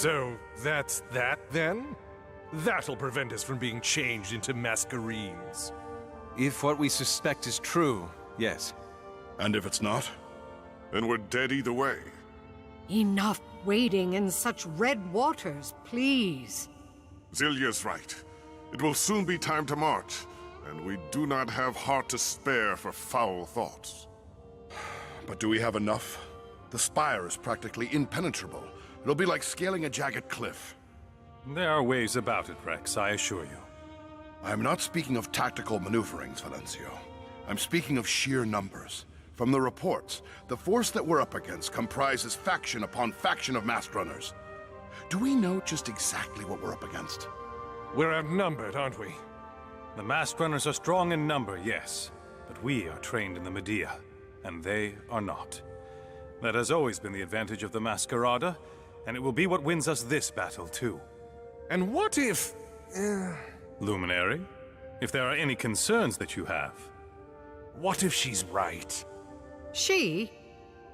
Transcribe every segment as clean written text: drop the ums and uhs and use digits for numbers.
So, that's that, then? That'll prevent us from being changed into Mascherines. If what we suspect is true, yes. And if it's not? Then we're dead either way. Enough wading in such red waters, please. Zillia's right. It will soon be time to march, and we do not have heart to spare for foul thoughts. But do we have enough? The spire is practically impenetrable. It'll be like scaling a jagged cliff. There are ways about it, Rex, I assure you. I'm not speaking of tactical maneuverings, Valencio. I'm speaking of sheer numbers. From the reports, the force that we're up against comprises faction upon faction of masked runners. Do we know just exactly what we're up against? We're outnumbered, aren't we? The masked runners are strong in number, yes. But we are trained in the Medea, and they are not. That has always been the advantage of the Masquerada, and it will be what wins us this battle, too. And what if... Luminary? If there are any concerns that you have. What if she's right? She?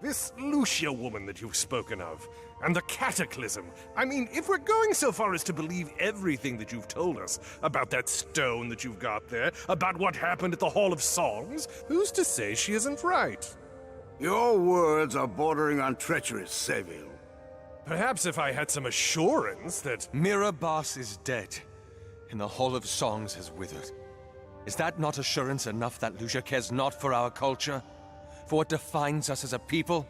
This Lucia woman that you've spoken of, and the cataclysm. I mean, if we're going so far as to believe everything that you've told us about that stone that you've got there, about what happened at the Hall of Songs, who's to say she isn't right? Your words are bordering on treacherous, Seville. Perhaps if I had some assurance that... Mirabas is dead, and the Hall of Songs has withered. Is that not assurance enough that Lucia cares not for our culture? For what defines us as a people?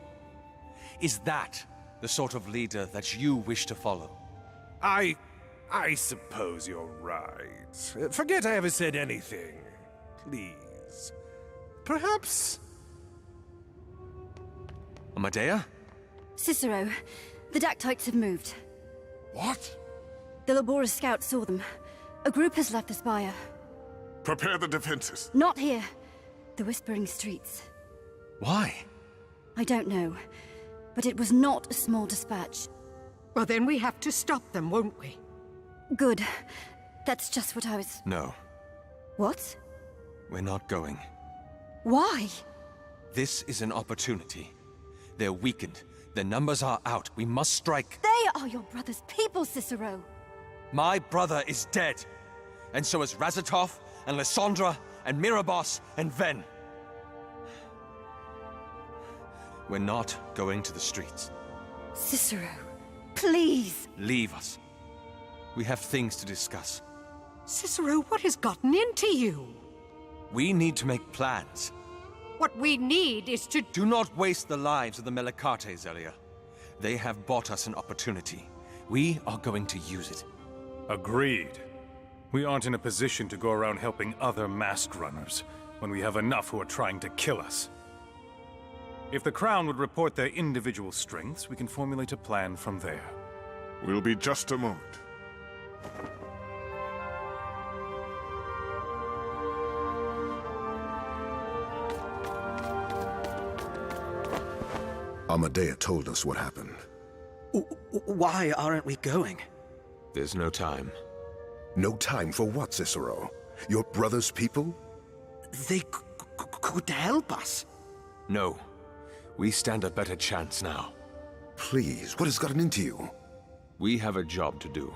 Is that the sort of leader that you wish to follow? I suppose you're right. Forget I ever said anything. Please. Perhaps... Amadea? Cicero, the Dactytes have moved. What? The Labora's scouts saw them. A group has left the spire. Prepare the defenses. Not here. The Whispering Streets. Why? I don't know. But it was not a small dispatch. Well, then we have to stop them, won't we? Good. That's just what I was... No, What? we're not going. Why? This is an opportunity. They're weakened. Their numbers are out. We must strike. They are your brother's people, Cicero. My brother is dead. And so is Razatov, and Lysandra, and Mirabos, and Ven. We're not going to the streets. Cicero, please. Leave us. We have things to discuss. Cicero, what has gotten into you? We need to make plans. What we need is to... Do not waste the lives of the Melicate, Zelia. They have bought us an opportunity. We are going to use it. Agreed. We aren't in a position to go around helping other masked runners when we have enough who are trying to kill us. If the Crown would report their individual strengths, we can formulate a plan from there. We'll be just a moment. Amadea told us what happened. Why aren't we going? There's no time. No time for what, Cicero? Your brother's people? They could help us. No. We stand a better chance now. Please, what has gotten into you? We have a job to do.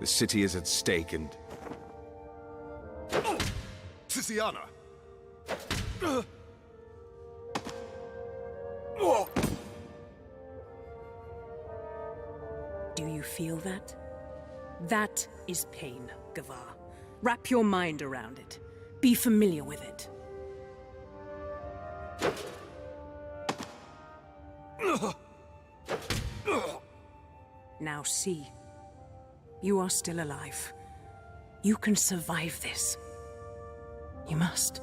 The city is at stake and... Siciana! Do you feel that? That is pain, Gavar. Wrap your mind around it. Be familiar with it. Now see. You are still alive. You can survive this. You must.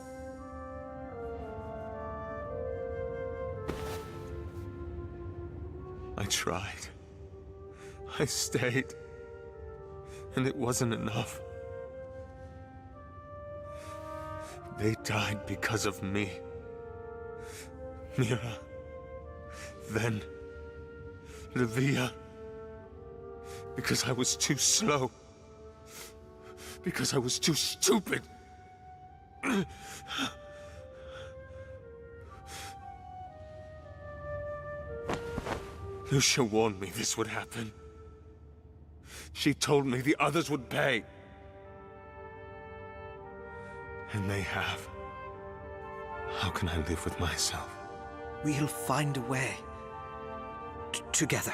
I tried. I stayed. And it wasn't enough. They died because of me. Mira. Then... Livia. Because I was too slow. Because I was too stupid. Lucia warned me this would happen. She told me the others would pay. And they have. How can I live with myself? We'll find a way. Together.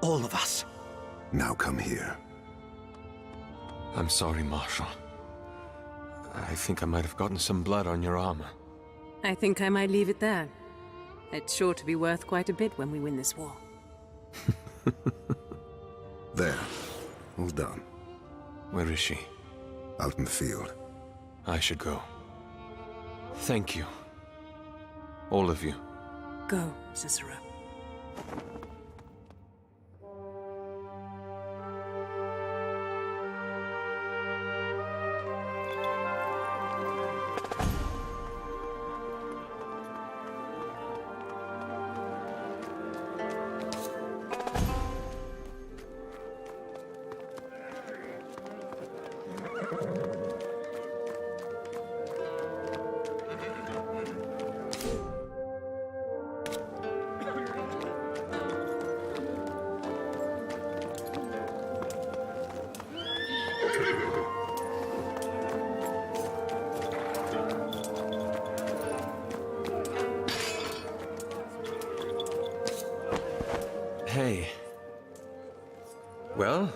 All of us. Now come here. I'm sorry, Marshal. I think I might have gotten some blood on your armor. I think I might leave it there. It's sure to be worth quite a bit when we win this war. There. All done. Where is she? Out in the field. I should go. Thank you. All of you. Go, Cicero. Hey. Well,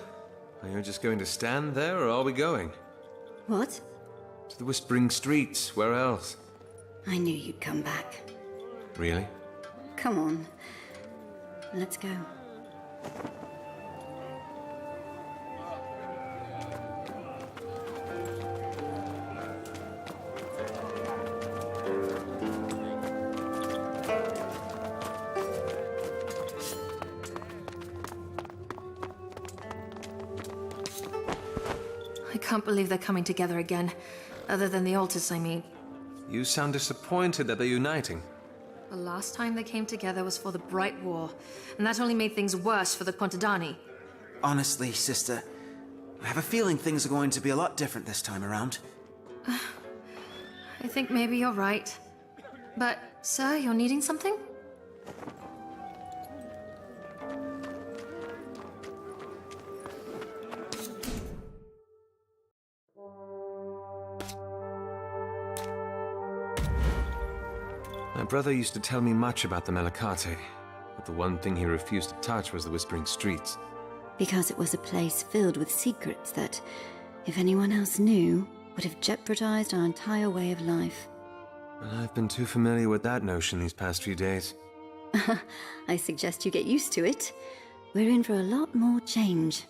are you just going to stand there, or are we going? What? To the Whispering Streets, where else? I knew you'd come back. Really? Come on. Let's go. I can't believe they're coming together again. Other than the altars, I mean. You sound disappointed that they're uniting. The last time they came together was for the Bright War, and that only made things worse for the Contadani. Honestly, sister, I have a feeling things are going to be a lot different this time around. I think maybe you're right. But, sir, you're needing something? My brother used to tell me much about the Malacate, but the one thing he refused to touch was the Whispering Streets. Because it was a place filled with secrets that, if anyone else knew, would have jeopardized our entire way of life. Well, I've been too familiar with that notion these past few days. I suggest you get used to it. We're in for a lot more change.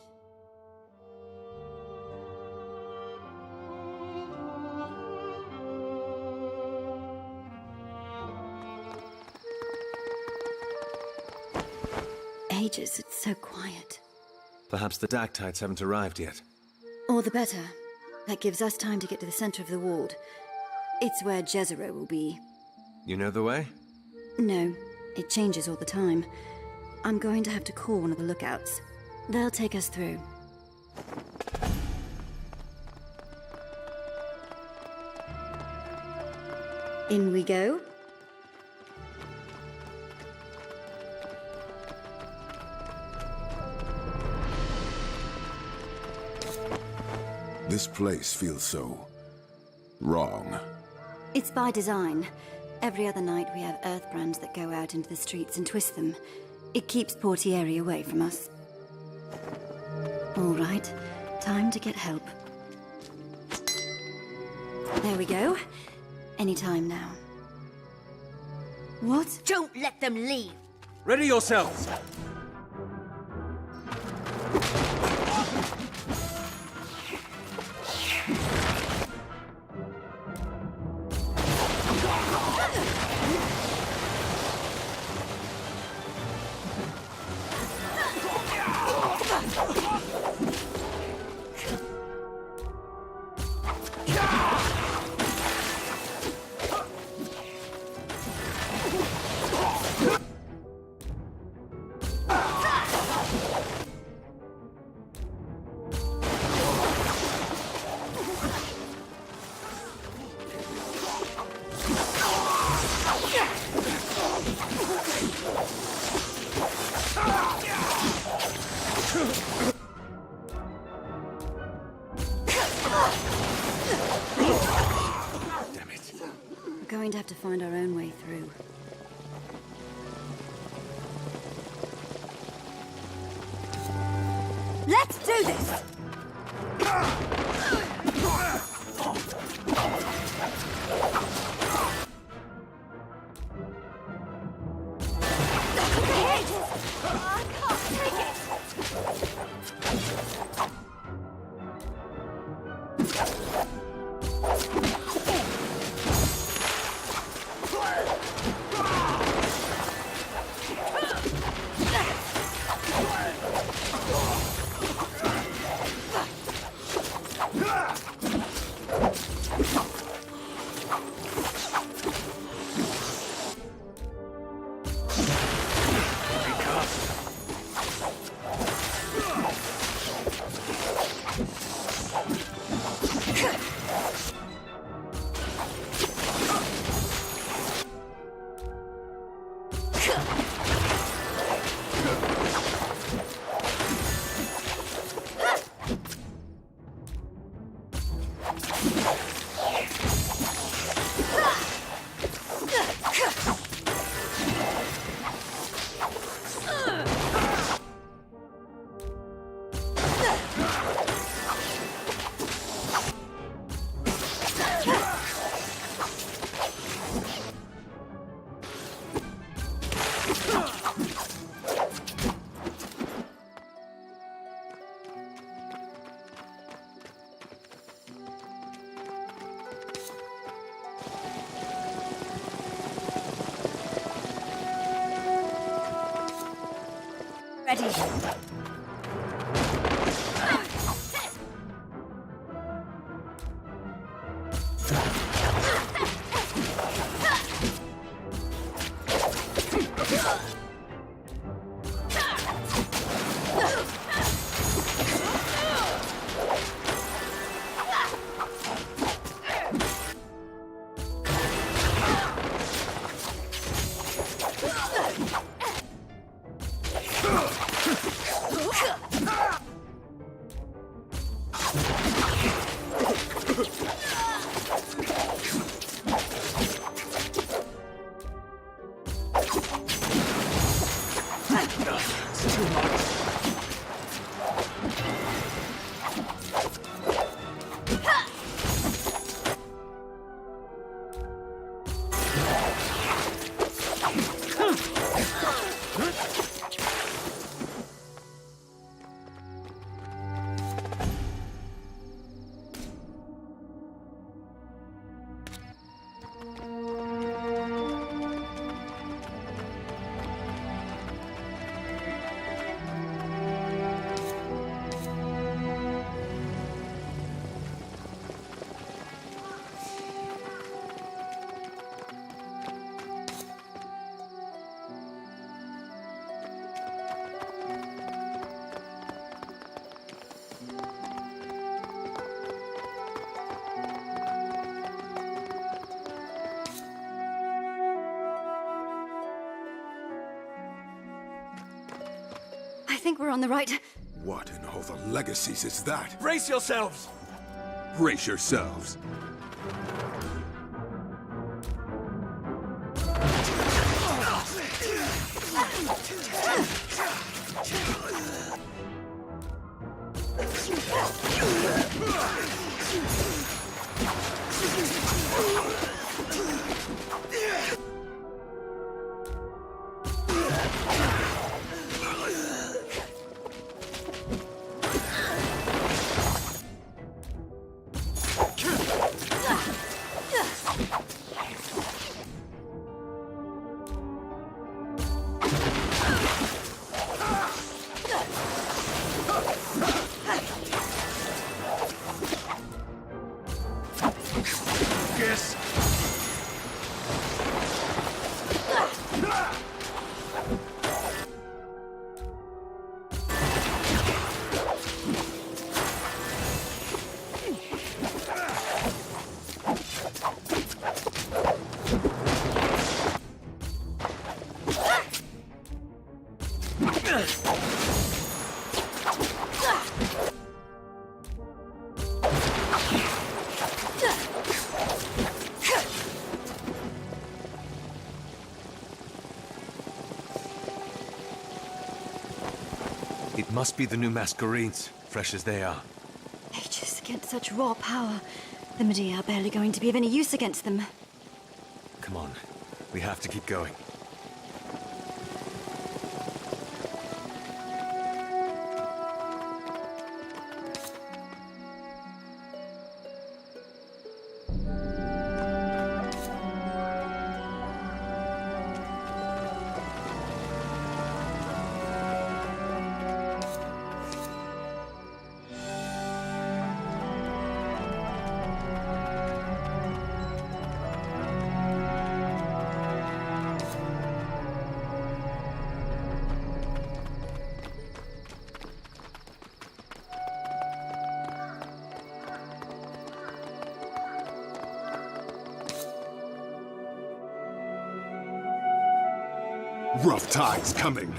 Ages, it's so quiet. Perhaps the Dactytes haven't arrived yet. All the better. That gives us time to get to the center of the ward. It's where Jezero will be. You know the way? No, it changes all the time. I'm going to have to call one of the lookouts. They'll take us through. In we go. This place feels so wrong. It's by design. Every other night we have earth brands that go out into the streets and twist them. It keeps Portieri away from us. All right, time to get help. There we go. Any time now. What? Don't let them leave! Ready yourselves! to have to find our own way through. Let's do this! I can't take it! Ready. I think we're on the right... What in all the legacies is that? Brace yourselves! Brace yourselves. Must be the new Mascherines, fresh as they are. Mages against such raw power. The Medea are barely going to be of any use against them. Come on, we have to keep going. Rough tide's coming.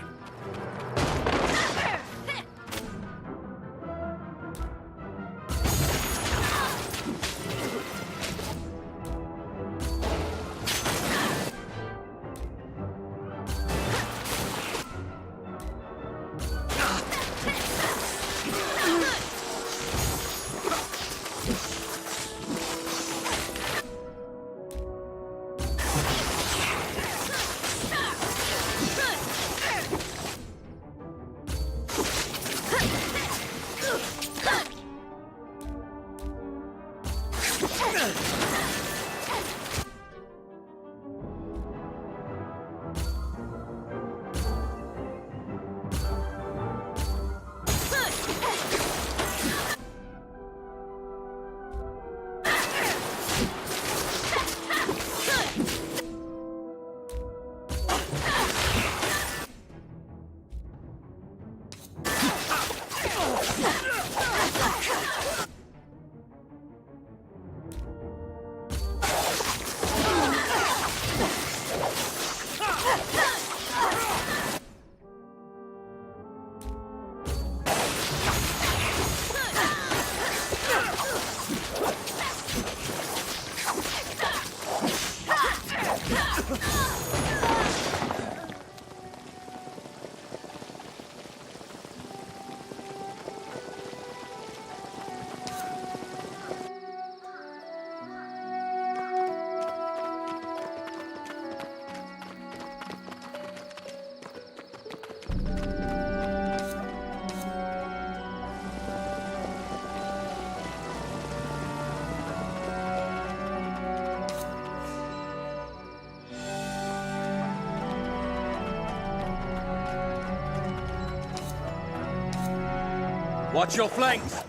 Watch your flanks!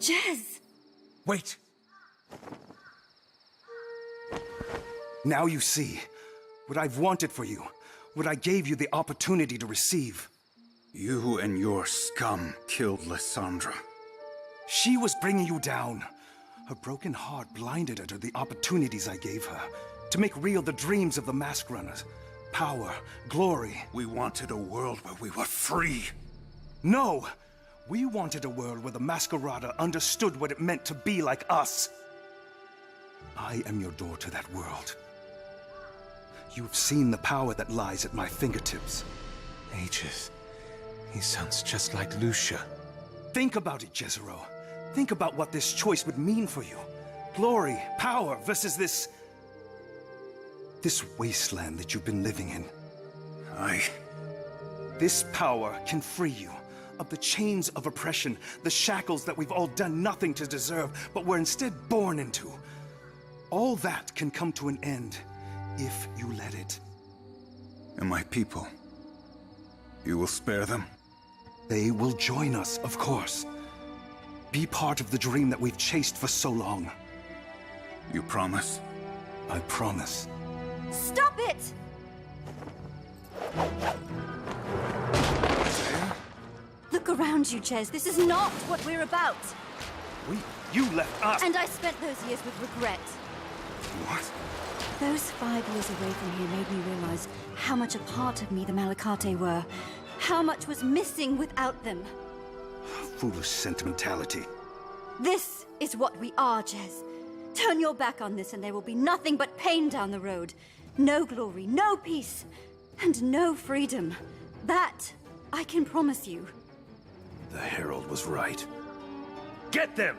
Jez! Wait! Now you see what I've wanted for you, what I gave you the opportunity to receive. You and your scum killed Lysandra. She was bringing you down. Her broken heart blinded her to the opportunities I gave her, to make real the dreams of the Mask Runners. Power, glory. We wanted a world where we were free. No! We wanted a world where the Masquerada understood what it meant to be like us. I am your door to that world. You've seen the power that lies at my fingertips. Aegis. He sounds just like Lucia. Think about it, Jezero. Think about what this choice would mean for you. Glory, power versus this wasteland that you've been living in. This power can free you of the chains of oppression, the shackles that we've all done nothing to deserve, but were instead born into. All that can come to an end if you let it. And my people, you will spare them? They will join us, of course. Be part of the dream that we've chased for so long. You promise? I promise. Stop it! Look around you, Jez. This is not what we're about. You left us. And I spent those years with regret. What? Those 5 years away from here made me realize how much a part of me the Malakate were. How much was missing without them. Foolish sentimentality. This is what we are, Jez. Turn your back on this and there will be nothing but pain down the road. No glory, no peace, and no freedom. That I can promise you. The Herald was right. Get them!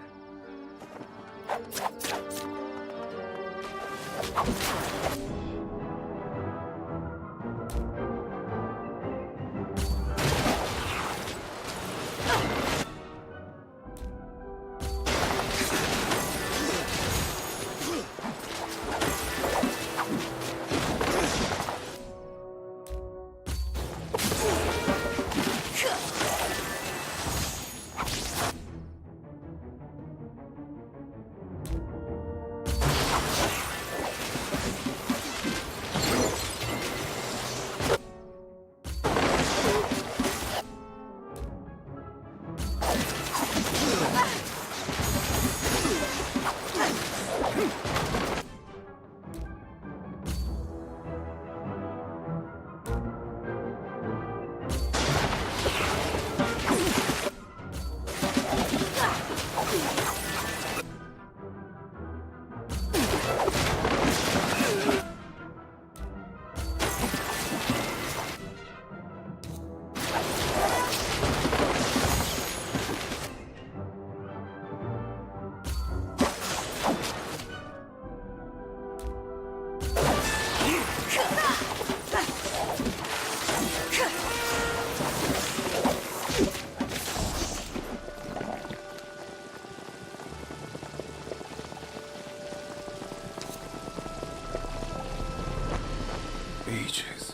Ages.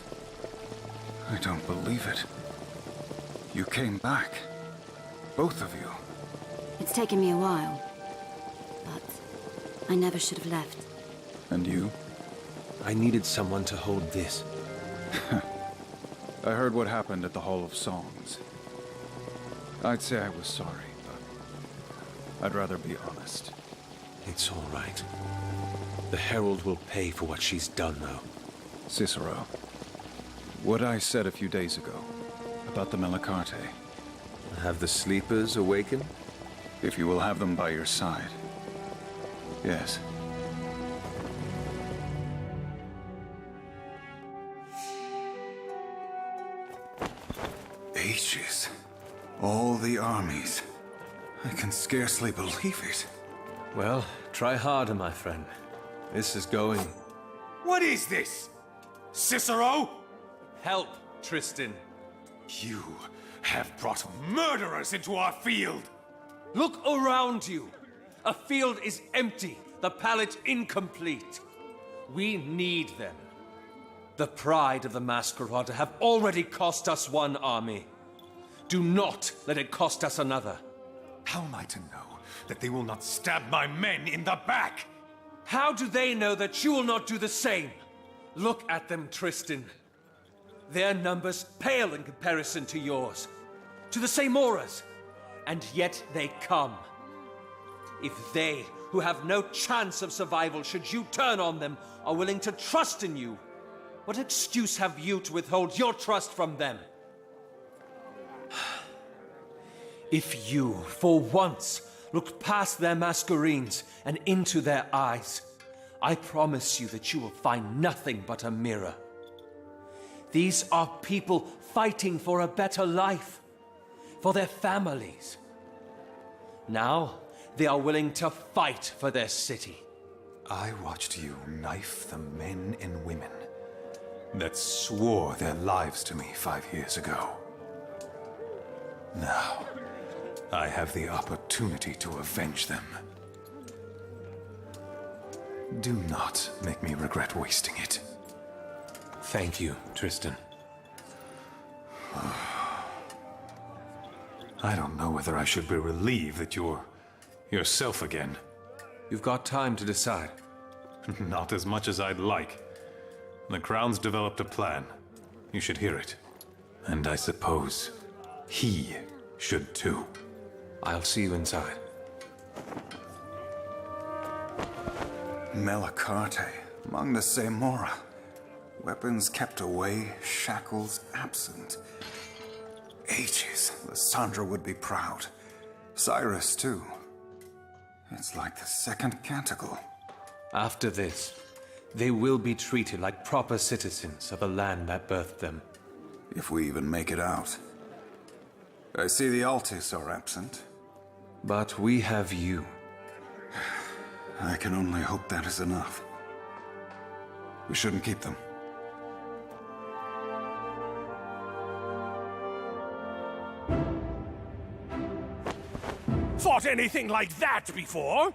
I don't believe it. You came back. Both of you. It's taken me a while, but I never should have left. And you? I needed someone to hold this. I heard what happened at the Hall of Songs. I'd say I was sorry, but I'd rather be honest. It's all right. The Herald will pay for what she's done, though. Cicero, what I said a few days ago about the Malakate. Have the sleepers awakened? If you will have them by your side. Yes. Ages. All the armies. I can scarcely believe it. Well, try harder, my friend. This is going... What is this? Cicero? Help, Tristan. You have brought murderers into our field! Look around you! A field is empty, the palette incomplete. We need them. The pride of the Masquerada have already cost us one army. Do not let it cost us another. How am I to know that they will not stab my men in the back! How do they know that you will not do the same? Look at them, Tristan. Their numbers pale in comparison to yours, to the same auras, and yet they come. If they, who have no chance of survival should you turn on them, are willing to trust in you, what excuse have you to withhold your trust from them? If you, for once, looked past their Mascherines and into their eyes, I promise you that you will find nothing but a mirror. These are people fighting for a better life, for their families. Now, they are willing to fight for their city. I watched you knife the men and women that swore their lives to me 5 years ago. Now, I have the opportunity to avenge them. Do not make me regret wasting it. Thank you, Tristan. I don't know whether I should be relieved that you're yourself again. You've got time to decide. Not as much as I'd like. The Crown's developed a plan. You should hear it. And I suppose he should too. I'll see you inside. Melicarte, among the Semora. Weapons kept away, shackles absent. Ages, Lysandra would be proud. Cyrus, too. It's like the second canticle. After this, they will be treated like proper citizens of the land that birthed them. If we even make it out. I see the Altis are absent. But we have you. I can only hope that is enough. We shouldn't keep them. Fought anything like that before?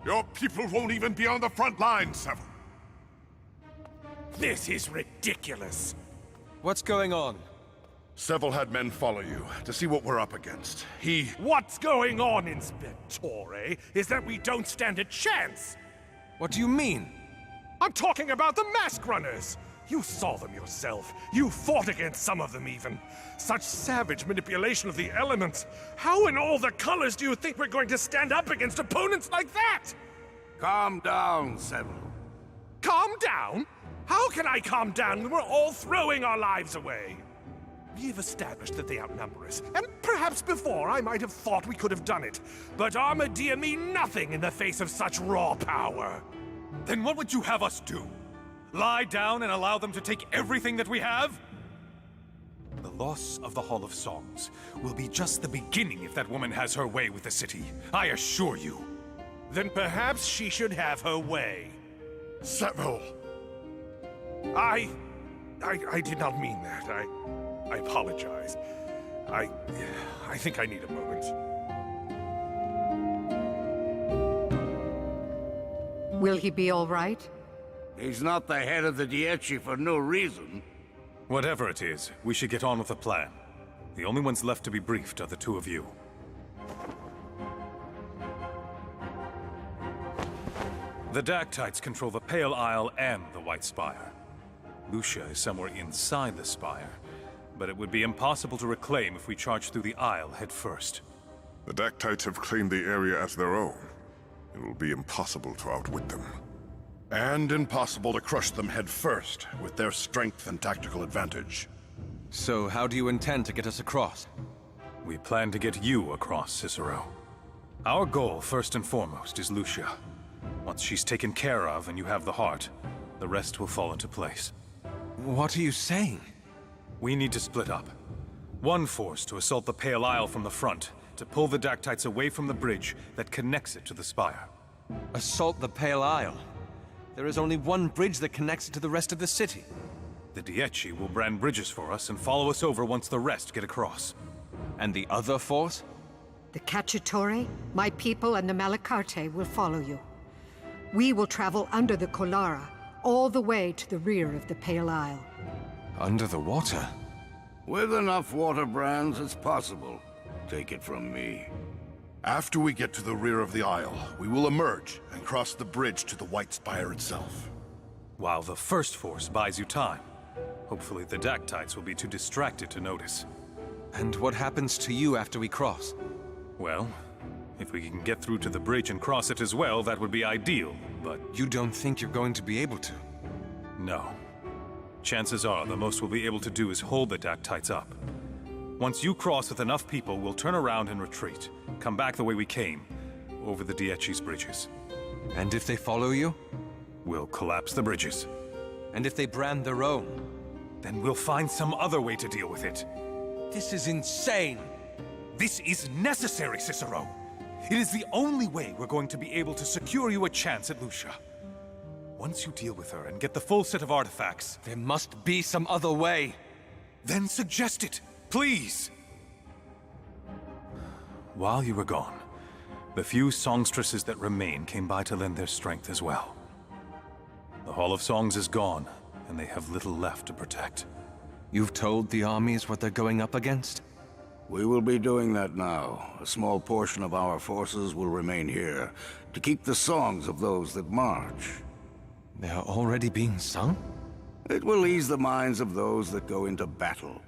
Your people won't even be on the front lines, Seville. This is ridiculous. What's going on? Seville had men follow you to see what we're up against. What's going on, Inspectore, is that we don't stand a chance. What do you mean? I'm talking about the mask runners. You saw them yourself. You fought against some of them even. Such savage manipulation of the elements. How in all the colors do you think we're going to stand up against opponents like that? Calm down, Seville. Calm down? How can I calm down when we're all throwing our lives away? We've established that they outnumber us, and perhaps before I might have thought we could have done it. But Armadia mean nothing in the face of such raw power. Then what would you have us do? Lie down and allow them to take everything that we have? The loss of the Hall of Songs will be just the beginning if that woman has her way with the city. I assure you. Then perhaps she should have her way. Seville! I did not mean that. I apologize. I think I need a moment. Will he be all right? He's not the head of the Dieci for no reason. Whatever it is, we should get on with the plan. The only ones left to be briefed are the two of you. The Dactytes control the Pale Isle and the White Spire. Lucia is somewhere inside the Spire, but it would be impossible to reclaim if we charge through the Isle head first. The Dactytes have claimed the area as their own. It will be impossible to outwit them. And impossible to crush them head first, with their strength and tactical advantage. So how do you intend to get us across? We plan to get you across, Cicero. Our goal, first and foremost, is Lucia. Once she's taken care of and you have the heart, the rest will fall into place. What are you saying? We need to split up. One force to assault the Pale Isle from the front, to pull the Dactytes away from the bridge that connects it to the Spire. Assault the Pale Isle? There is only one bridge that connects it to the rest of the city. The Dieci will brand bridges for us and follow us over once the rest get across. And the other force? The Cacciatore, my people, and the Melicarte will follow you. We will travel under the Collara, all the way to the rear of the Pale Isle. Under the water? With enough water brands, it's possible. Take it from me. After we get to the rear of the Isle, we will emerge and cross the bridge to the White Spire itself. While the first force buys you time. Hopefully the Dactytes will be too distracted to notice. And what happens to you after we cross? Well, if we can get through to the bridge and cross it as well, that would be ideal, but... You don't think you're going to be able to? No. Chances are the most we'll be able to do is hold the Dactytes up. Once you cross with enough people, we'll turn around and retreat. Come back the way we came, over the Dieci's bridges. And if they follow you? We'll collapse the bridges. And if they brand their own? Then we'll find some other way to deal with it. This is insane! This is necessary, Cicero! It is the only way we're going to be able to secure you a chance at Lucia. Once you deal with her and get the full set of artifacts... There must be some other way! Then suggest it, please! While you were gone, the few songstresses that remain came by to lend their strength as well. The Hall of Songs is gone, and they have little left to protect. You've told the armies what they're going up against? We will be doing that now. A small portion of our forces will remain here, to keep the songs of those that march. They are already being sung? It will ease the minds of those that go into battle.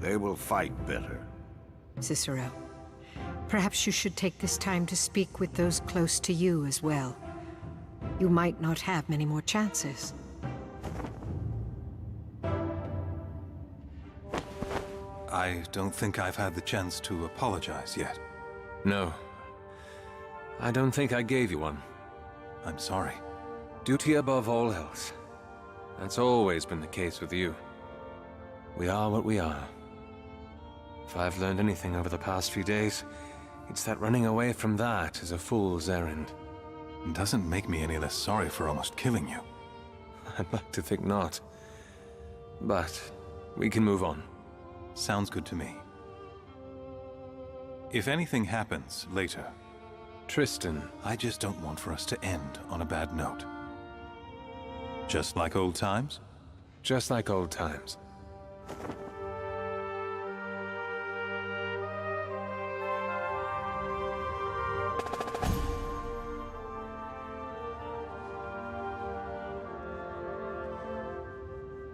They will fight better. Cicero, perhaps you should take this time to speak with those close to you as well. You might not have many more chances. I don't think I've had the chance to apologize yet. No. I don't think I gave you one. I'm sorry. Duty above all else. That's always been the case with you. We are what we are. If I've learned anything over the past few days, it's that running away from that is a fool's errand. It doesn't make me any less sorry for almost killing you. I'd like to think not. But we can move on. Sounds good to me. If anything happens later... Tristan... I just don't want for us to end on a bad note. Just like old times? Just like old times.